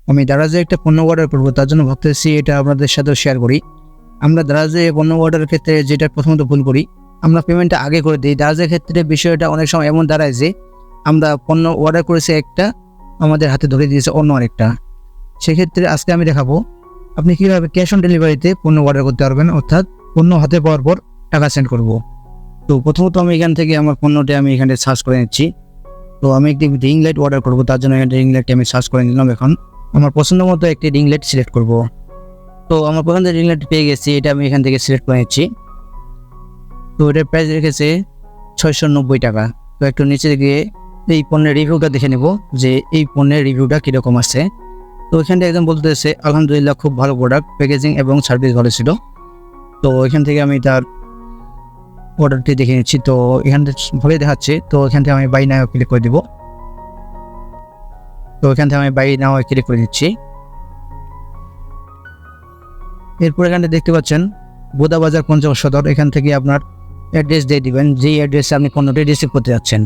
আমি দারাজে একটা পণ্য অর্ডার করবো, তার জন্য ভাবতেছি এটা আপনাদের সাথেও শেয়ার করি। আমরা দারাজে পণ্য অর্ডারের ক্ষেত্রে যেটা প্রথমত ভুল করি, আমরা পেমেন্টটা আগে করে দিই। দারাজের ক্ষেত্রে বিষয়টা অনেক সময় এমন দাঁড়ায় যে আমরা পণ্য অর্ডার করেছি একটা, আমাদের হাতে ধরে দিয়েছে অন্য আরেকটা। সেক্ষেত্রে আজকে আমি দেখাবো আপনি কীভাবে ক্যাশ অন ডেলিভারিতে পণ্য অর্ডার করতে পারবেন, অর্থাৎ পণ্য হাতে পাওয়ার পর টাকা সেন্ড করব। তো প্রথমত আমি এখান থেকে আমার পণ্যটি আমি এখানে সার্চ করে নিচ্ছি। তো আমি একটি রিং লাইট অর্ডার করব, তার জন্য এখানে রিং লাইটটি আমি সার্চ করে নিলাম। এখন আমার পছন্দ মতো একটি রিং লাইট সিলেক্ট করব। তো আমার পছন্দের রিং লাইট পেয়ে গেছি, এটা আমি এখান থেকে সিলেক্ট করে নিচ্ছি। তো এটার প্রাইস রেখেছে 690 টাকা। তো একটু নিচে গিয়ে এই পণ্যের রিভিউটা দেখে নেব যে এই পণ্যের রিভিউটা কীরকম আছে। তো এখানটা একদম বলতেছে আলহামদুলিল্লাহ খুব ভালো প্রোডাক্ট, প্যাকেজিং এবং সার্ভিস ভালো ছিল। তো এখান থেকে আমি তার অর্ডারটি দেখে নিচ্ছি। তো এখান থেকে ভালোই দেখাচ্ছে। তো এখান থেকে আমি বাই নাও ক্লিক করে দিব। তো এখান থেকে আমি বাই নাও ক্লিক করে দিচ্ছি। এরপর এখানে দেখতে পাচ্ছেন বোদাবাজার পঞ্চগড় সদর। এখান থেকে আপনার অ্যাড্রেস দিয়ে দিবেন, যেই অ্যাড্রেসে আপনি পণ্যটি রিসিভ করতে যাচ্ছেন।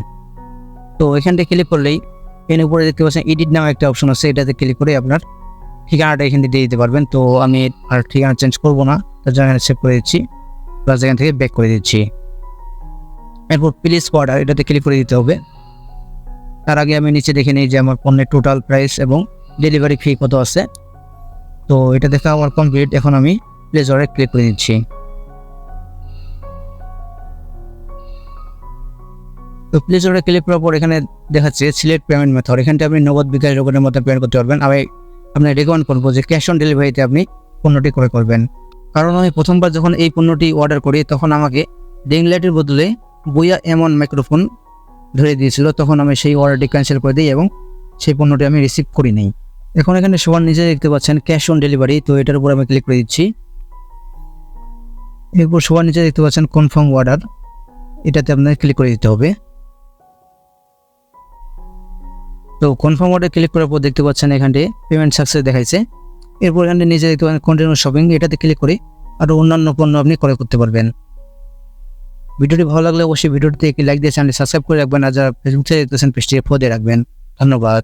তো এখানটা ক্লিক করলেই এর উপরে দেখতে পাচ্ছেন এডিট নাও একটা অপশন আছে, এটাতে ক্লিক করে আপনার ঠিকানাটা এখানে দিয়ে দিতে পারবেন। তো আমি আর ঠিকানা চেঞ্জ করব না, তার জন্য এখানে সেভ করে দিচ্ছি, প্লাস এখান থেকে ব্যাক করে দিচ্ছি। এরপর প্লিজ অর্ডার, এটাতে ক্লিক করে দিতে হবে। তার আগে আমি নিচে দেখে নিই যে আমার পণ্যের টোটাল প্রাইস এবং ডেলিভারি ফি কত আছে। তো এটা দেখা আমার কমপ্লিট। এখন আমি প্লেস অর্ডারে ক্লিক করে দিচ্ছি। তো প্লেস অর্ডারে ক্লিক করার পর এখানে দেখাচ্ছে সিলেক্ট পেমেন্ট মেথড। এখানটা আপনি নগদ, বিকাশ, রোকনের মতো পেমেন্ট করতে পারবেন। আমি আপনার রেকমেন্ড করবো যে ক্যাশ অন ডেলিভারিতে আপনি পণ্যটি ক্রয় করবেন। কারণ আমি প্রথমবার যখন এই পণ্যটি অর্ডার করি তখন আমাকে রিং লাইটের বদলে বুয়া এমন মাইক্রোফোন ধরে দিয়েছিল। তখন আমি সেই অর্ডারটি ক্যান্সেল করে দিই এবং সেই পণ্যটি আমি রিসিভ করি নাই। এখন এখানে সবার নিচে দেখতে পাচ্ছেন ক্যাশ অন ডেলিভারি। তো এটার উপর আমি ক্লিক করে দিচ্ছি। এরপর সবার নিচে দেখতে পাচ্ছেন কনফার্ম অর্ডার, এটাতে আপনাকে ক্লিক করে দিতে হবে। তো কনফার্ম অর্ডার ক্লিক করার পর দেখতে পাচ্ছেন এখানে পেমেন্ট সাকসেস দেখাইছে। এরপর এখানে নিচে দেখতে পাচ্ছেন কন্টিনিউ শপিং, এটাতে ক্লিক করে আরও অন্যান্য পণ্য আপনি ক্রয় করতে পারবেন। ভিডিওটি ভালো লাগলে অবশ্যই ভিডিওটিতে একটি লাইক দিয়ে চ্যানেলটি সাবস্ক্রাইব করে রাখবেন। আর যারা ফেসবুক থেকে দেখতেছেন পেজটিকে ফলো দিয়ে রাখবেন। ধন্যবাদ।